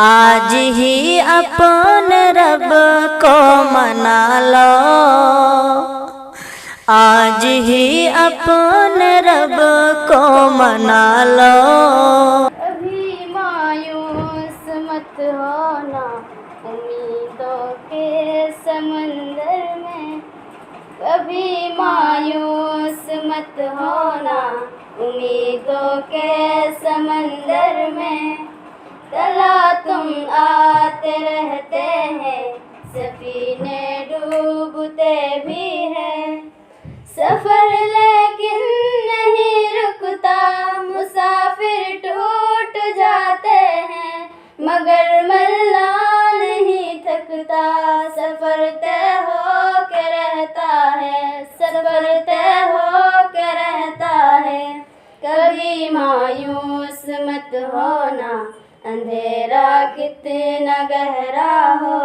आज ही अपने रब को मना लो, आज ही अपने रब को मना लो। अभी मायूस मत होना उम्मीदों के समंदर में, कभी मायूस मत होना उम्मीदों के समंदर में। तला तुम आते रहते हैं, सफीने डूबते भी हैं, सफर लेकिन नहीं रुकता, मुसाफिर टूट जाते हैं, मगर मल्ला नहीं थकता, सफर तय हो के रहता है, सफर तय हो के रहता है। कभी मायूस मत होना अंधेरा कितना गहरा हो,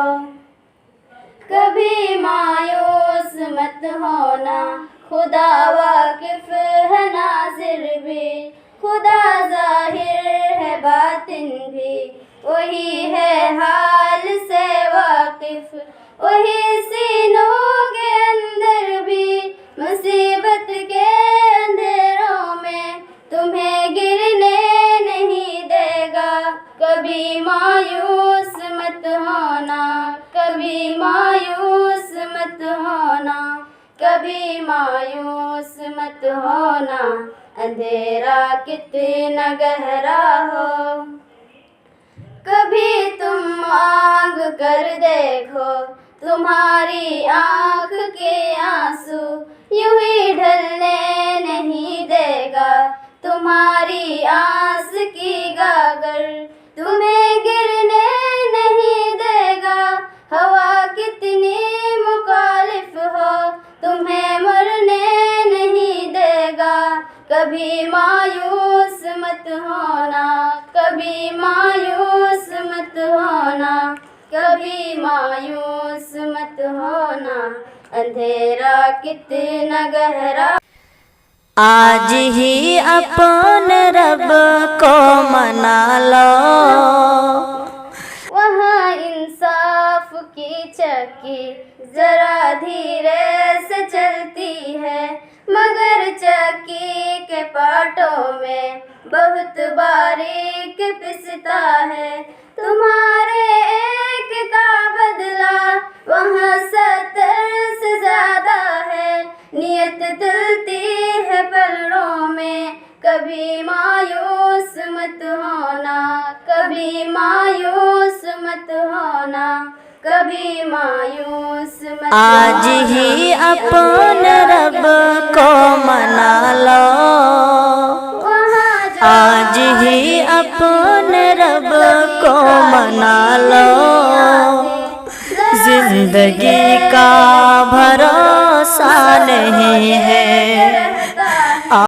कभी मायूस मत होना खुदा वाकिफ है नाज़िर भी, खुदा ज़ाहिर है बातिन भी, वही है हाल से वाकिफ, वही सीनों के अंदर भी। मुसीबत के अंधेरों में तुम्हें गिरने नहीं देगा, कभी मायूस मत होना, कभी मायूस मत होना, कभी मायूस मत होना अंधेरा कितना गहरा हो। कभी तुम मांग कर देखो तुम्हारी आँख के आंसू, यूं ही ढलने नहीं देगा तुम्हारी आस की गागर, तुम्हें गिरने नहीं देगा हवा कितनी मुखालिफ हो, तुम्हें मरने नहीं देगा। कभी मायूस मत होना, कभी मायूस मत होना, कभी मायूस मत होना अंधेरा कितना गहरा। आज ही अपने रब को मना लो, वहाँ इंसाफ की चक्की जरा धीरे से चलती है, मगर चक्की के पाटों में बहुत बारीक पिसता है। तुम्हारे एक का बदला वहाँ 70 से ज्यादा है, नियत तुलती है पलड़ों में, कभी मायूस मत होना, कभी मायूस मत होना, कभी मायूस मत होना। आज ही अपने रब को मना लो, आज ही अपने रब को मना लो। जिंदगी का भरोसा नहीं है,